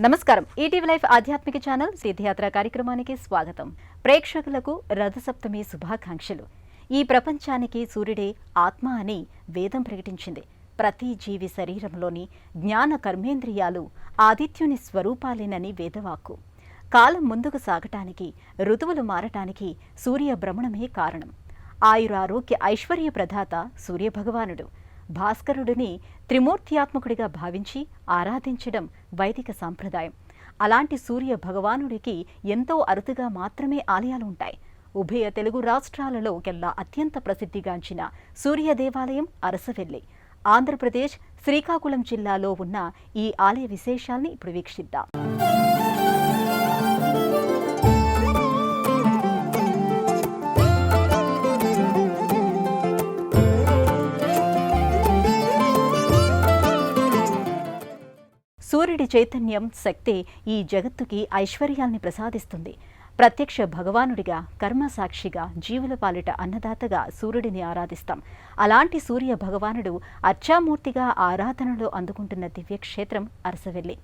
నమస్కారం. ETV life ఆధ్యాత్మిక channel తీర్థయాత్ర కార్యక్రమానికి స్వాగతం. ప్రేక్షకులకు రథసప్తమి శుభాకాంక్షలు. ఈ ప్రపంచానికి సూర్యుడే ఆత్మ అని వేదం ప్రకటించింది. ప్రతి జీవి శరీరంలోని జ్ఞాన కర్మేంద్రియాలు ఆదిత్యుని స్వరూపాలేనని వేదవాక్కు. కాలం ముందుకు సాగటానికి, ఋతువులు మారటానికి సూర్య భ్రమణమే కారణం. ఆయురారోగ్య ఐశ్వర్య ప్రదాత సూర్యభగవానుడు. భాస్కరుడిని త్రిమూర్త్యాత్మకుడిగా భావించి ఆరాధించడం వైదిక సాంప్రదాయం. అలాంటి సూర్య భగవానుడికి ఎంతో అరుదుగా మాత్రమే ఆలయాలు ఉంటాయి. ఉభయ తెలుగు రాష్ట్రాలలో కెల్లా అత్యంత ప్రసిద్ధిగాంచిన సూర్య దేవాలయం అరసవెల్లి. ఆంధ్రప్రదేశ్ శ్రీకాకుళం జిల్లాలో ఉన్న ఈ ఆలయ విశేషాల్ని ఇప్పుడు వీక్షిద్దాం. సూర్యుడి చైతన్యం, శక్తి ఈ జగత్తుకి ఐశ్వర్యాల్ని ప్రసాదిస్తుంది. ప్రత్యక్ష భగవానుడిగా, కర్మసాక్షిగా, జీవుల పాలిట అన్నదాతగా సూర్యుడిని ఆరాధిస్తాం. అలాంటి సూర్య భగవానుడు అర్చామూర్తిగా ఆరాధనలో అందుకుంటున్న దివ్యక్షేత్రం అరసవెల్లి.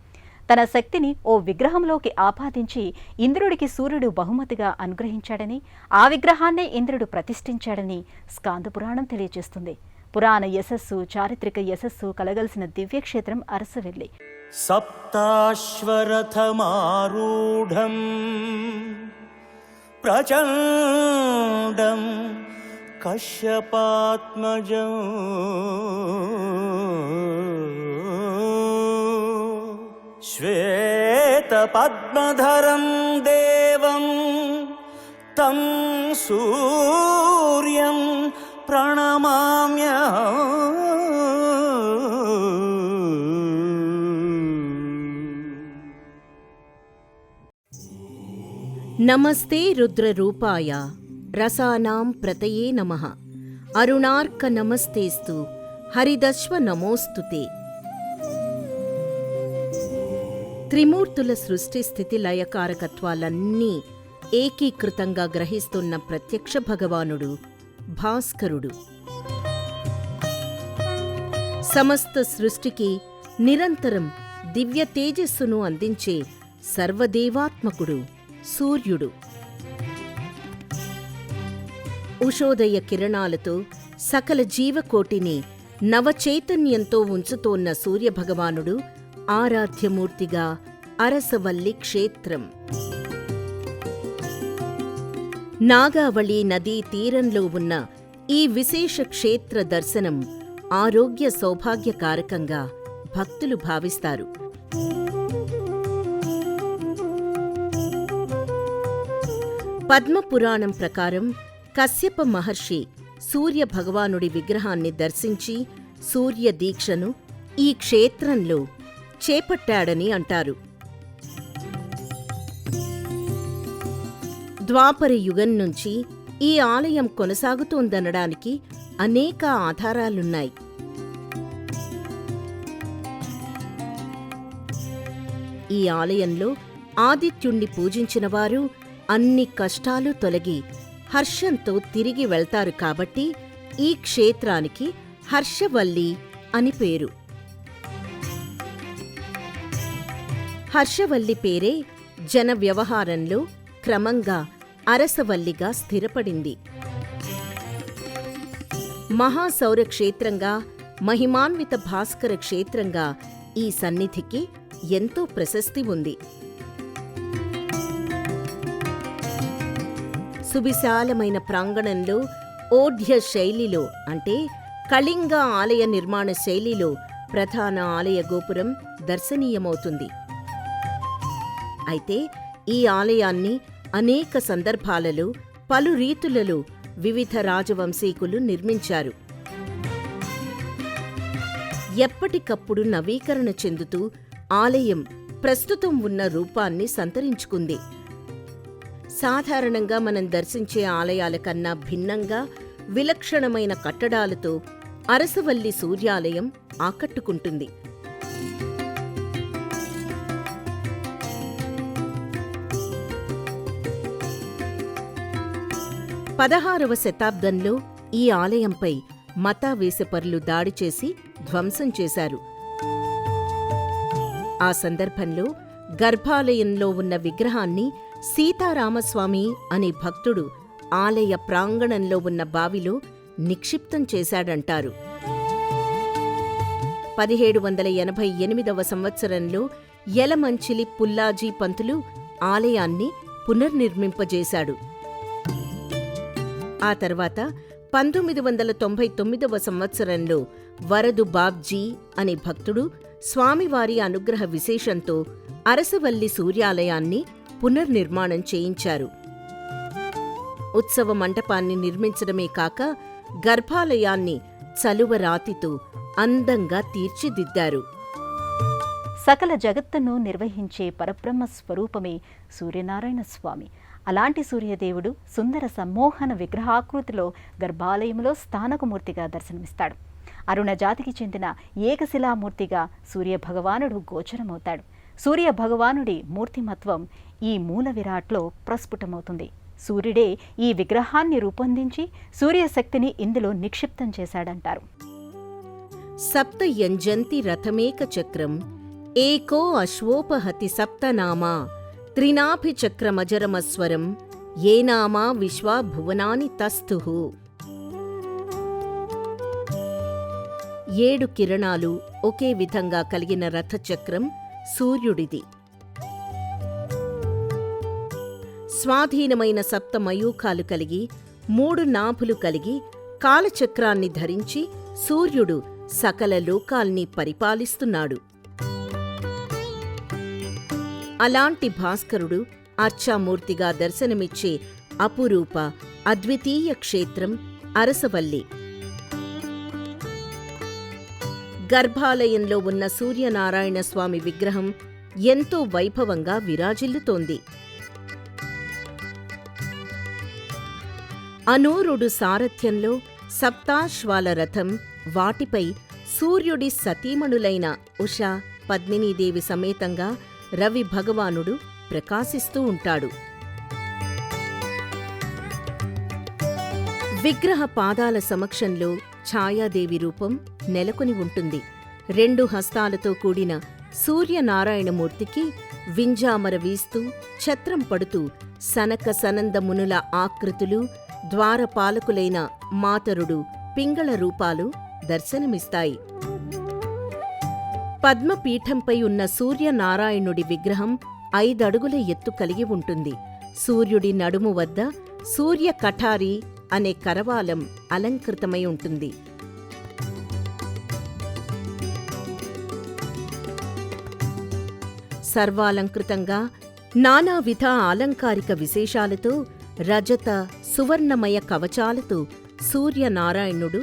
తన శక్తిని ఓ విగ్రహంలోకి ఆపాదించి ఇంద్రుడికి సూర్యుడు బహుమతిగా అనుగ్రహించాడని, ఆ విగ్రహాన్నే ఇంద్రుడు ప్రతిష్ఠించాడని స్కాందపురాణం తెలియజేస్తుంది. పురాణ యశస్సు, చారిత్రక యశస్సు కలగలిసిన దివ్యక్షేత్రం అరసవెల్లి. సప్తాశ్వరథమారూఢం ప్రచండం కశ్యపాత్మజం శ్వేతపద్మధరం దేవం తం సూర్యం ప్రణమామ్యహం. నమస్తే రుద్రరూపాయ రసానాం ప్రతయే నమః. అరుణార్క నమస్తేస్తు హరిదశ్వ నమోస్తుతే. త్రిమూర్తుల సృష్టి స్థితి లయకారకత్వాలన్నీ ఏకీకృతంగా గ్రహిస్తున్న ప్రత్యక్ష భగవానుడు భాస్కరుడు. సమస్త సృష్టికి నిరంతరం దివ్య తేజస్సును అందించే సర్వదేవాత్మకుడు సూర్యుడు. ఉషోదయ కిరణాలతో సకల జీవకోటిని నవచైతన్యంతో ఉంచుతోన్న సూర్యభగవానుడు ఆరాధ్యమూర్తిగా అరసవల్లి క్షేత్రం. నాగావళి నదీ తీరంలో ఉన్న ఈ విశేష క్షేత్ర దర్శనం ఆరోగ్య సౌభాగ్యకారకంగా భక్తులు భావిస్తారు. పద్మపురాణం ప్రకారం కశ్యప మహర్షి సూర్య భగవానుడి విగ్రహాన్ని దర్శించి సూర్య దీక్షను ఈ క్షేత్రంలో చేపట్టాడని అంటారు. ద్వాపర యుగం నుంచి ఈ ఆలయం కొనసాగుతోందనడానికి అనేక ఆధారాలున్నాయి. ఈ ఆలయంలో ఆదిత్యుణ్ణి పూజించినవారు అన్ని కష్టాలు తొలగి హర్షంతో తిరిగి వెళ్తారు కాబట్టి ఈ క్షేత్రానికి హర్షవల్లి అని పేరు. హర్షవల్లి పేరే జన వ్యవహారంలో క్రమంగా అరసవల్లిగా స్థిరపడింది. మహాసౌర క్షేత్రంగా, మహిమాన్విత భాస్కర క్షేత్రంగా ఈ సన్నిధికి ఎంతో ప్రశస్తి ఉంది. సువిశాలమైన ప్రాంగణంలో ఓఢ్య శైలిలో అంటే కళింగ ఆలయ నిర్మాణ శైలిలో ప్రధాన ఆలయ గోపురం దర్శనీయమవుతుంది. అయితే ఈ ఆలయాన్ని అనేక సందర్భాలలో పలు రీతులలో వివిధ రాజవంశీకులు నిర్మించారు. ఎప్పటికప్పుడు నవీకరణ చెందుతూ ఆలయం ప్రస్తుతం ఉన్న రూపాన్ని సంతరించుకుంది. సాధారణంగా మనం దర్శించే ఆలయాల కన్నా భిన్నంగా విలక్షణమైన కట్టడాలతో అరసవల్లి సూర్యాలయం ఆకట్టుకుంటుంది. 16వ శతాబ్దంలో ఈ ఆలయంపై మతావేశపరులు దాడి చేసి ధ్వంసం చేశారు. ఆ సందర్భంలో గర్భాలయంలో ఉన్న విగ్రహాన్ని సీతారామస్వామి అనే భక్తుడు ఆలయ ప్రాంగణంలో ఉన్న బావిలో నిక్షిప్తం చేశాడంటారు. 1788వ సంవత్సరంలో యలమంచిలి పుల్లాజీ పంతులు ఆలయాన్ని పునర్నిర్మింపజేశాడు. ఆ తర్వాత 1999వ సంవత్సరంలో వరదు బాబ్జీ అనే భక్తుడు స్వామివారి అనుగ్రహ విశేషంతో అరసవల్లి సూర్యాలయాన్ని పునర్నిర్మాణం చేయించారు. ఉత్సవ మంటపాన్ని నిర్మించడమే కాక గర్భాలయాన్ని చలువరాతితో అందంగా తీర్చిదిద్దారు. సకల జగత్తును నిర్వహించే పరబ్రహ్మ స్వరూపమే సూర్యనారాయణ స్వామి. అలాంటి సూర్యదేవుడు సుందర సమ్మోహన విగ్రహాకృతిలో గర్భాలయంలో స్థానకమూర్తిగా దర్శనమిస్తాడు. అరుణ జాతికి చెందిన ఏకశిలామూర్తిగా సూర్యభగవానుడు గోచరమవుతాడు. సూర్యభగవానుడి మూర్తిమత్వం ఈ మూల విరాట్లో ప్రస్ఫుటమవుతుంది. సూర్యుడే ఈ విగ్రహాన్ని రూపొందించి సూర్యశక్తిని ఇందులో నిక్షిప్తం చేశాడంటారు. సప్త యంజంతి రథమేక చక్రం ఏకో అశ్వోపహతి సప్తనామా త్రినాభిచక్రమజరమస్వరం ఏనామా విశ్వా భువనాని తస్థుః. 7 కిరణాలు ఒకే విధంగా కలిగిన రథచక్రం సూర్యుడిది. స్వాధీనమైన సప్త మయూఖాలు కలిగి 3 నాభులు కలిగి కాలచక్రాన్ని ధరించి సూర్యుడు సకల లోకాల్ని పరిపాలిస్తున్నాడు. అలాంటి భాస్కరుడు అర్చామూర్తిగా దర్శనమిచ్చే అపురూప అద్వితీయ క్షేత్రం అరసవల్లి. గర్భాలయంలో ఉన్న సూర్యనారాయణ స్వామి విగ్రహం ఎంతో వైభవంగా విరాజిల్లుతోంది. అనూరుడు సారథ్యంలో సప్తాశ్వాల రథం, వాటిపై సూర్యుడి సతీమణులైన ఉష, పద్మినీదేవి సమేతంగా రవి భగవానుడు ప్రకాశిస్తూ ఉంటాడు. విగ్రహ పాదాల సమక్షంలో ఛాయాదేవి రూపం నెలకొని ఉంటుంది. 2 హస్తాలతో కూడిన సూర్యనారాయణమూర్తికి వింజామర వీస్తూ ఛత్రం పడుతూ సనక సనంద మునుల ఆకృతులు, ద్వారపాలకులైన మాతరుడు, పింగళ రూపాలు దర్శనమిస్తాయి. పద్మపీఠంపై ఉన్న సూర్యనారాయణుడి విగ్రహం 5 అడుగుల ఎత్తు కలిగి ఉంటుంది. సూర్యుడి నడుము వద్ద సూర్య కఠారి అనే కరవాలం అలంకృతమై ఉంటుంది. సర్వాలంకృతంగా నానావిధ ఆలంకారిక విశేషాలతో రజత సువర్ణమయ కవచాలతో సూర్యనారాయణుడు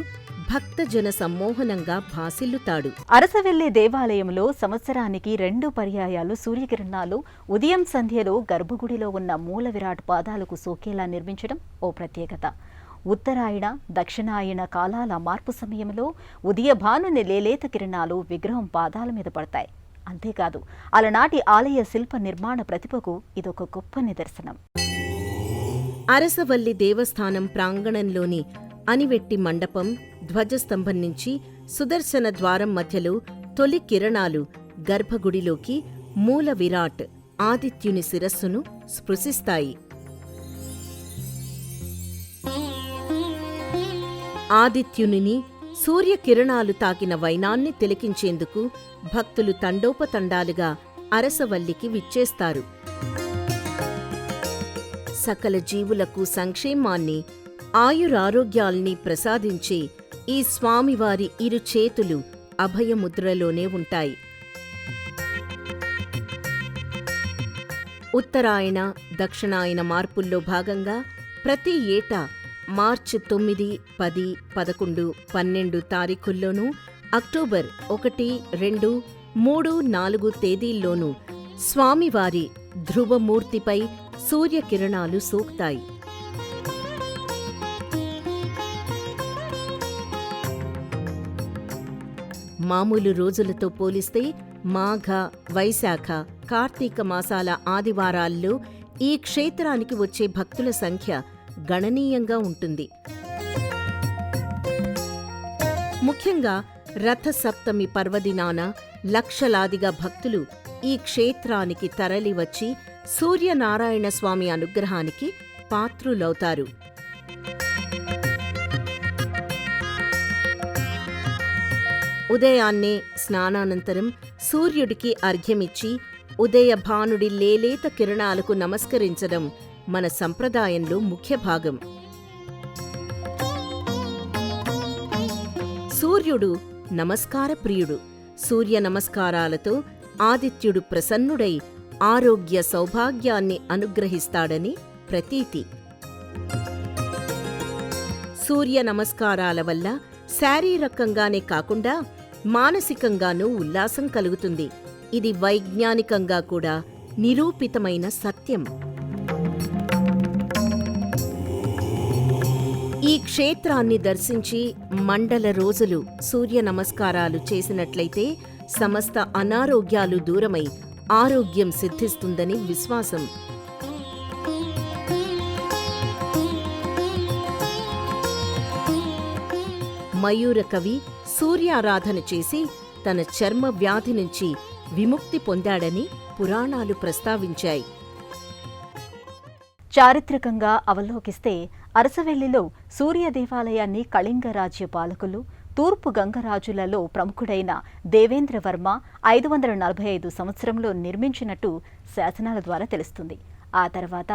భక్తజన సమ్మోహనంగా భాసిల్లుతాడు. అరసవెల్లి దేవాలయంలో సంవత్సరానికి 2 పర్యాయాలు సూర్యకిరణాలు ఉదయం సంధ్యలో గర్భగుడిలో ఉన్న మూల విరాట్ పాదాలకు సోకేలా నిర్మించడం ఓ ప్రత్యేకత. ఉత్తరాయణ, దక్షిణాయన కాలాల మార్పు సమయంలో ఉదయభానుని లేలేత కిరణాలు విగ్రహం పాదాల మీద పడతాయి. అంతేకాదు, అలనాటి ఆలయ శిల్ప నిర్మాణ ప్రతిభకు ఇదొక గొప్ప నిదర్శనం. అరసవల్లి దేవస్థానం ప్రాంగణంలోని అనివెట్టి మండపం, ధ్వజస్తంభం నుంచి సుదర్శన ద్వారం మధ్యలో తొలి కిరణాలు గర్భగుడిలోకి మూల విరాట్ ఆదిత్యుని శిరస్సును స్పృశిస్తాయి. ఆదిత్యునిని సూర్యకిరణాలు తాకిన వైనాన్ని తిలకించేందుకు భక్తులు తండోపతండాలుగా అరసవల్లికి విచ్చేస్తారు. సకల జీవులకు సంక్షేమాన్ని, ఆయురారోగ్యాల్ని ప్రసాదించే ఈ స్వామివారి 2 చేతులు అభయముద్రలోనే ఉంటాయి. ఉత్తరాయణ, దక్షిణాయన మార్పుల్లో భాగంగా ప్రతి ఏటా మార్చి 9, 10, 11, 12 తారీఖుల్లోనూ, అక్టోబర్ 1, 2, 3, 4 తేదీల్లోనూ స్వామివారి ధ్రువమూర్తిపై సూర్యకిరణాలు సోకుతాయి. మామూలు రోజులతో పోలిస్తే మాఘ, వైశాఖ, కార్తీక మాసాల ఆదివారాల్లో ఈ క్షేత్రానికి వచ్చే భక్తుల సంఖ్య గణనీయంగా ఉంటుంది. ముఖ్యంగా రథసప్తమి పర్వదినాన లక్షలాదిగా భక్తులు ఈ క్షేత్రానికి తరలివచ్చి సూర్యనారాయణ స్వామి అనుగ్రహానికి పాత్రులవుతారు. ఉదయాన్నే స్నానానంతరం సూర్యుడికి అర్ఘ్యమిచ్చి ఉదయభానుడి లేలేత కిరణాలకు నమస్కరించడం మన సంప్రదాయంలో ముఖ్య భాగం. సూర్యుడు నమస్కార ప్రియుడు. సూర్య నమస్కారాలతో ఆదిత్యుడు ప్రసన్నుడై ఆరోగ్య సౌభాగ్యాన్ని అనుగ్రహిస్తాడని ప్రతీతి. సూర్య నమస్కారాల వల్ల శారీరకంగానే కాకుండా మానసికంగానూ ఉల్లాసం కలుగుతుంది. ఇది వైజ్ఞానికంగా కూడా నిరూపితమైన సత్యం. ఈ క్షేత్రాన్ని దర్శించి మండల రోజులు సూర్య నమస్కారాలు చేసినట్లయితే సమస్త అనారోగ్యాలు దూరమై ఆరోగ్యం సిద్ధిస్తుందని విశ్వాసం. మయూర కవి సూర్యారాధన చేసి తన చర్మ వ్యాధి నుంచి విముక్తి పొందాడని పురాణాలు ప్రస్తావించాయి. చారిత్రకంగా అవలోకిస్తే అరసవెల్లిలో సూర్య దేవాలయాన్ని కళింగ రాజ్య పాలకులు తూర్పు గంగరాజులలో ప్రముఖుడైన దేవేంద్రవర్మ 545 సంవత్సరంలో నిర్మించినట్టు శాసనాల ద్వారా తెలుస్తుంది. ఆ తర్వాత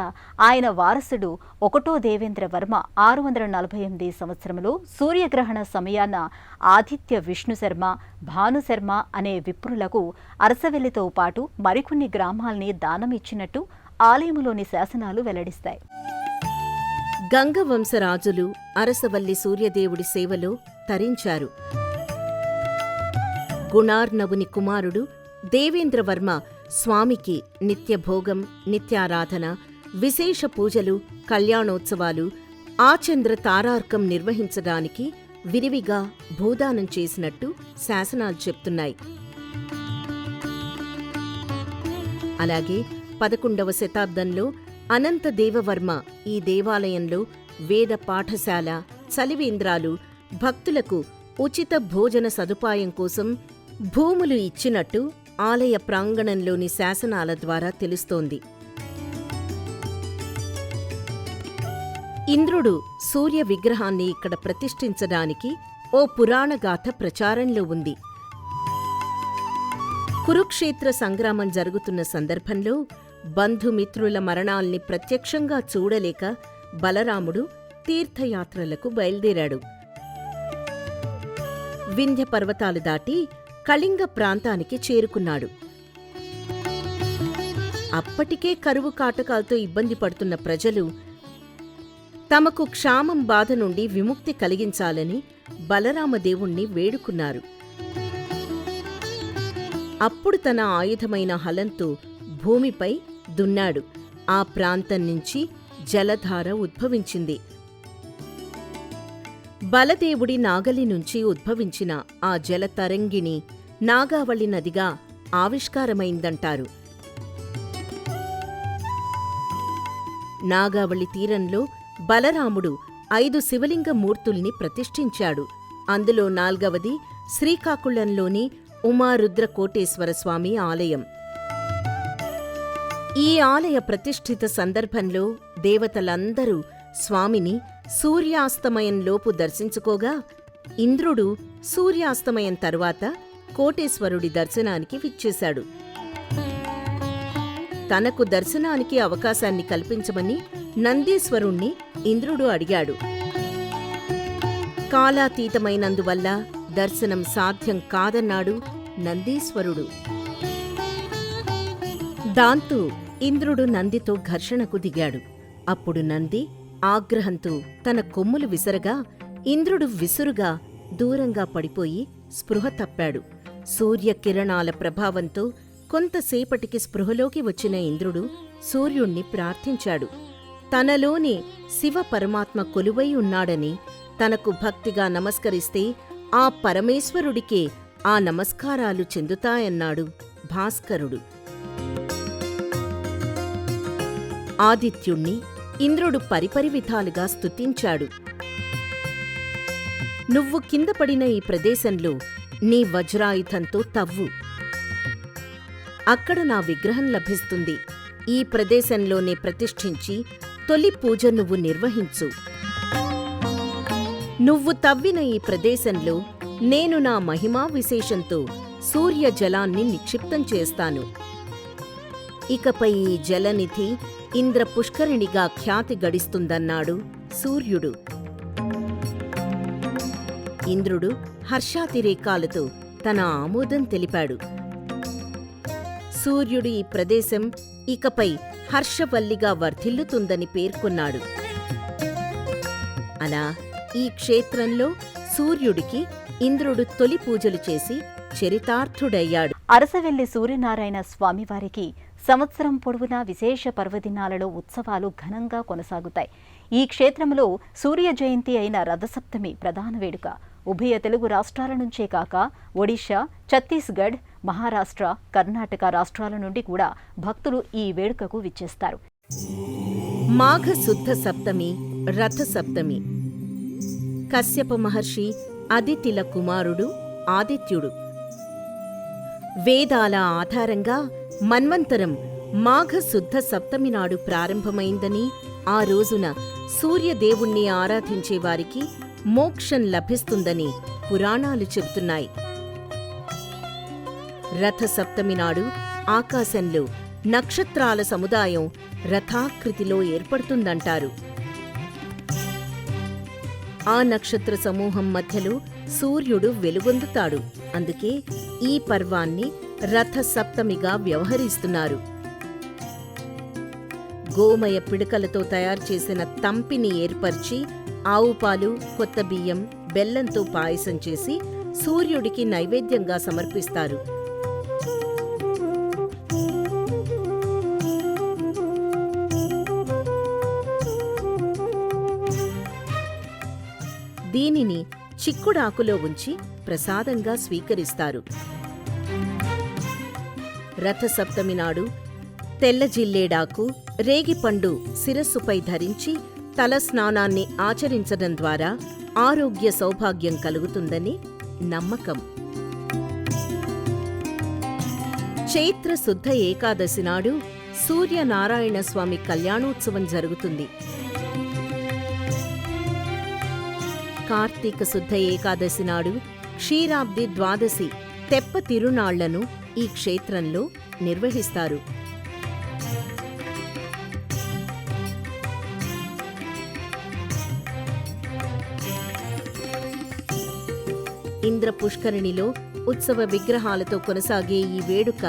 ఆయన వారసుడు 1వ దేవేంద్రవర్మ 648 సంవత్సరంలో సూర్యగ్రహణ సమయాన ఆదిత్య విష్ణుశర్మ, భానుశర్మ అనే విప్రులకు అరసవెల్లితో పాటు మరికొన్ని గ్రామాల్ని దానమిచ్చినట్టు ఆలయములోని శాసనాలు వెల్లడిస్తాయి. గంగవంశరాజులు అరసవల్లి సూర్యదేవుడి సేవలో తరించారు. గుణార్ణవుని కుమారుడు దేవేంద్రవర్మ స్వామికి నిత్యభోగం, నిత్యారాధన, విశేష పూజలు, కళ్యాణోత్సవాలు, ఆచంద్ర తారార్కం నిర్వహించడానికి విరివిగా భూదానం చేసినట్టు శాసనాలు చెప్తున్నాయి. అలాగే 11వ శతాబ్దంలో అనంతదేవవర్మ ఈ దేవాలయంలో వేద పాఠశాల, చలివేంద్రాలు, భక్తులకు ఉచిత భోజన సదుపాయం కోసం భూములు ఇచ్చినట్టు ఆలయ ప్రాంగణంలోని శాసనాల ద్వారా తెలుస్తోంది. ఇంద్రుడు సూర్య విగ్రహాన్ని ఇక్కడ ప్రతిష్ఠించడానికి ఓ పురాణగాథ ప్రచారంలో ఉంది. కురుక్షేత్ర సంగ్రామం జరుగుతున్న సందర్భంలో బంధుమిత్రుల మరణాల్ని ప్రత్యక్షంగా చూడలేక బలరాముడు తీర్థయాత్రలకు బయల్దేరాడు. వింధ్య పర్వతాలు దాటి కళింగ ప్రాంతానికి చేరుకున్నాడు. అప్పటికే కరువు కాటకాలతో ఇబ్బంది పడుతున్న ప్రజలు తమకు క్షామం బాధ నుండి విముక్తి కలిగించాలని బలరామదేవుణ్ణి వేడుకున్నారు. అప్పుడు తన ఆయుధమైన హలంతో భూమిపై దున్నాడు. ఆ ప్రాంతం నుంచి జలధార ఉద్భవించింది. బలదేవుడి నాగలి నుంచి ఉద్భవించిన ఆ జలతరంగిణి నాగావళి నదిగా ఆవిష్కారమైందంటారు. నాగావళి తీరంలో బలరాముడు 5 శివలింగ మూర్తుల్ని ప్రతిష్ఠించాడు. అందులో 4వది శ్రీకాకుళంలోని ఉమారుద్రకోటేశ్వరస్వామి ఆలయం. ఈ ఆలయ ప్రతిష్ఠిత సందర్భంలో దేవతలందరూ స్వామిని సూర్యాస్తమయంలోపు దర్శించుకోగా ఇంద్రుడు సూర్యాస్తమయం తరువాత కోటేశ్వరుడి దర్శనానికి విచ్చేశాడు. తనకు దర్శనానికి అవకాశాన్ని కల్పించమని నందీశ్వరుణ్ణి ఇంద్రుడు అడిగాడు. కాలాతీతమైనందువల్ల దర్శనం సాధ్యం కాదన్నాడు నందీశ్వరుడు. దాంతో ఇంద్రుడు నందితో ఘర్షణకు దిగాడు. అప్పుడు నంది ఆగ్రహంతో తన కొమ్ములు విసరగా ఇంద్రుడు విసురుగా దూరంగా పడిపోయి స్పృహ తప్పాడు. సూర్యకిరణాల ప్రభావంతో కొంతసేపటికి స్పృహలోకి వచ్చిన ఇంద్రుడు సూర్యుణ్ణి ప్రార్థించాడు. తనలోని శివ పరమాత్మ కొలువై ఉన్నాడని, తనకు భక్తిగా నమస్కరిస్తే ఆ పరమేశ్వరుడికే ఆ నమస్కారాలు చెందుతాయన్నాడు భాస్కరుడు. ఆదిత్యుణ్ణి ఇంద్రుడు పరిపరి విధాలుగా స్తుతించాడు. నువ్వు కింద పడిన ఈ ప్రదేశంలో నీ వజ్రాయుధంతో తవ్వు, అక్కడ నా విగ్రహం లభిస్తుంది. ఈ ప్రదేశంలోనే ప్రతిష్ఠించి తొలి పూజ నువ్వు నిర్వహించు. నువ్వు తవ్విన ఈ ప్రదేశంలో నేను నా మహిమా విశేషంతో సూర్య జలాన్ని నిక్షిప్తం చేస్తాను. ఇకపై ఈ జలనిధి ఇంద్ర పుష్కరిణిగా ఖ్యాతి గడిస్తుందన్నాడు సూర్యుడు. ఇంద్రుడు హర్షాతిరేకాలతో తన ఆమోదం తెలిపాడు. సూర్యుడు ఈ ప్రదేశం ఇకపై హర్షవల్లిగా వర్ధిల్లుతుందని పేర్కొన్నాడు. అలా ఈ క్షేత్రంలో సూర్యుడికి ఇంద్రుడు తొలి పూజలు చేసి చరితార్థుడయ్యాడు. అరసవెల్లి సూర్యనారాయణ స్వామివారికి సంవత్సరం పొడవునా విశేష పర్వదినాలలో ఉత్సవాలు ఘనంగా కొనసాగుతాయి. ఈ క్షేత్రంలో సూర్య జయంతి అయిన రథసప్తమి ప్రధాన వేడుక. ఉభయ తెలుగు రాష్ట్రాల నుంచే కాక ఒడిషా, ఛత్తీస్గఢ్, మహారాష్ట్ర, కర్ణాటక రాష్ట్రాల నుండి కూడా భక్తులు ఈ వేడుకకు విచ్చేస్తారు. మాఘ శుద్ధ సప్తమి, రథసప్తమి. కశ్యప మహర్షి అదితిల కుమారుడు ఆదిత్యుడు. వేదాల ఆధారంగా మన్వంతరం మాఘ శుద్ధ సప్తమి నాడు ప్రారంభమైందని, ఆ రోజున సూర్యదేవుణ్ణి ఆరాధించేవారికి మోక్షం లభిస్తుందని పురాణాలు చెబుతున్నాయి. రథసప్తమి నాడు ఆకాశంలో నక్షత్రాల సముదాయం రథాకృతిలో ఏర్పడుతుందంటారు. ఆ నక్షత్ర సమూహం మధ్యలో సూర్యుడు వెలుగొందుతాడు. అందుకే ఈ పర్వాన్ని రథసప్తమిగా వ్యవహరిస్తున్నారు. గోమయ పిడకలతో తయారు చేసిన తంపిని ఏర్పరిచి ఆవుపాలు, కొత్త బియ్యం, బెల్లంతో పాయసం చేసి సూర్యుడికి నైవేద్యంగా సమర్పిస్తారు. దీనిని చిక్కుడాకులో ఉంచి ప్రసాదంగా స్వీకరిస్తారు. రథసప్తమి నాడు తెల్ల జిల్లేడాకు, రేగిపండు శిరస్సుపై ధరించి తల స్నానాన్ని ఆచరించడం ద్వారా ఆరోగ్య సౌభాగ్యం కలుగుతుందని నమ్మకం. చైత్ర శుద్ధ ఏకాదశి నాడు సూర్యనారాయణ స్వామి కళ్యాణోత్సవం జరుగుతుంది. కార్తీక శుద్ధ ఏకాదశి నాడు క్షీరాబ్ది ద్వాదశి తెప్ప తిరునాళ్లను ఈ క్షేత్రంలో నిర్వహిస్తారు. ఇంద్ర పుష్కరిణిలో ఉత్సవ విగ్రహాలతో కొనసాగే ఈ వేడుక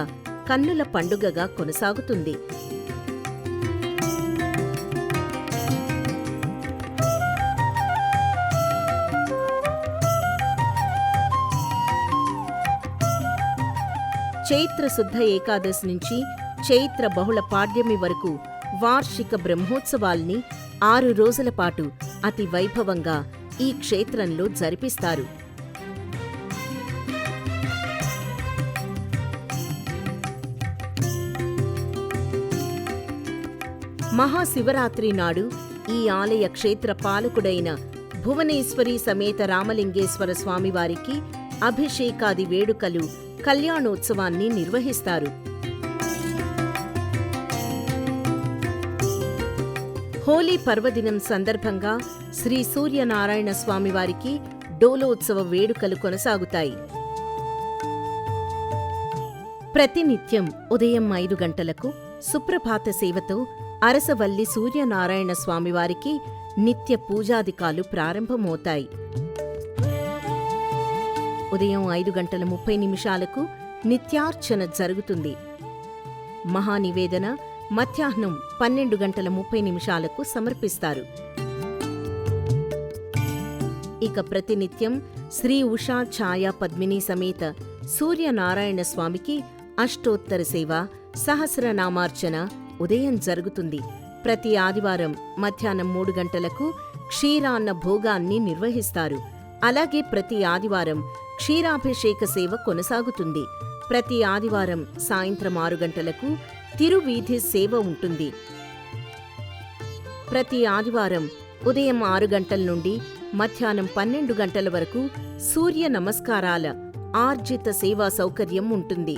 కన్నుల పండుగగా కొనసాగుతుంది. చైత్ర శుద్ధ ఏకాదశి నుంచి చైత్ర బహుళ పాడ్యమి వరకు వార్షిక బ్రహ్మోత్సవాల్ని 6 రోజుల పాటు అతి వైభవంగా ఈ క్షేత్రంలో జరిపిస్తారు. మహాశివరాత్రి నాడు ఈ ఆలయ క్షేత్ర పాలకుడైన భువనేశ్వరి సమేత రామలింగేశ్వర స్వామివారికి అభిషేకాది వేడుకలు, కళ్యాణోత్సవాన్ని నిర్వహిస్తారు. హోలీ పర్వదినం సందర్భంగా శ్రీ సూర్యనారాయణ స్వామివారికి డోలోత్సవ వేడుకలు కొనసాగుతాయి. ప్రతినిత్యం ఉదయం 5 గంటలకు సుప్రభాత సేవతో అరసవల్లి సూర్యనారాయణ స్వామివారికి నిత్య పూజాదికాలు ప్రారంభమవుతాయి. ఉదయం 5:30 నిత్యార్చన జరుగుతుంది. మహానివేదన మధ్యాహ్నం 12:30 సమర్పిస్తారు. ఇక ప్రతినిత్యం శ్రీ ఉషా ఛాయా పద్మిని సమేత సూర్యనారాయణ స్వామికి అష్టోత్తర సేవ, సహస్రనామార్చన ఉదయం జరుగుతుంది. ప్రతి ఆదివారం మధ్యాహ్నం 3 గంటలకు క్షీరాన్న భోగాన్ని నిర్వహిస్తారు. అలాగే ప్రతి ఆదివారం క్షీరాభిషేక సేవ కొనసాగుతుంది. ప్రతి ఆదివారం సాయంత్రం 6 గంటలకు తిరువీధి సేవ ఉంటుంది. ప్రతి ఆదివారం ఉదయం 6 గంటల నుండి మధ్యాహ్నం 12 గంటల వరకు సూర్య నమస్కారాల ఆర్జిత సేవా సౌకర్యం ఉంటుంది.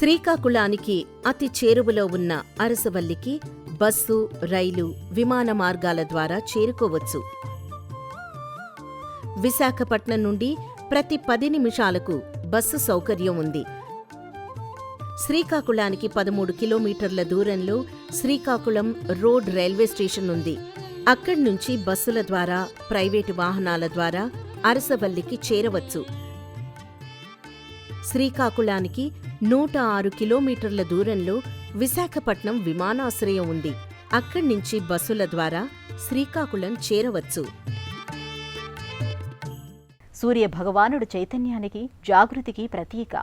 శ్రీకాకుళానికి అతి చేరువలో ఉన్న అరసవల్లికి బస్సు, రైలు, విమాన మార్గాల ద్వారా చేరుకోవచ్చు. విశాఖపట్నం నుండి ప్రతి 10 నిమిషాలకు బస్సు సౌకర్యం ఉంది. శ్రీకాకుళానికి 13 కిలోమీటర్ల దూరంలో శ్రీకాకుళం రోడ్ రైల్వే స్టేషన్ ఉంది. అక్కడి నుంచి బస్సుల ద్వారా, ప్రైవేటు వాహనాల ద్వారా అరసవల్లికి చేరవచ్చు. శ్రీకాకుళానికి 106 కిలోమీటర్ల దూరంలో విశాఖపట్నం విమానాశ్రయం ఉంది. అక్కడి నుంచి బస్సుల ద్వారా శ్రీకాకుళం చేరవచ్చు. సూర్య భగవానుడు చైతన్యానికి, జాగృతికి ప్రతీక.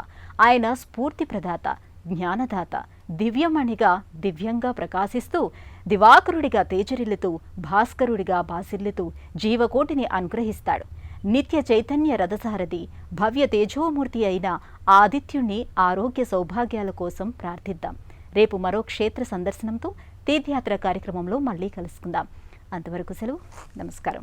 ఆయన స్ఫూర్తి ప్రదాత, జ్ఞానదాత, దివ్యమణిగా దివ్యంగా ప్రకాశిస్తూ, దివాకరుడిగా తేజరిల్లుతూ, భాస్కరుడిగా భాసిల్లుతూ జీవకోటిని అనుగ్రహిస్తాడు. నిత్య చైతన్య రథసారథి, భవ్య తేజోమూర్తి అయిన ఆదిత్యుణ్ణి ఆరోగ్య సౌభాగ్యాల కోసం ప్రార్థిద్దాం. రేపు మరో క్షేత్ర సందర్శనంతో తీర్థయాత్ర కార్యక్రమంలో మళ్ళీ కలుసుకుందాం. అంతవరకు సెలవు. నమస్కారం.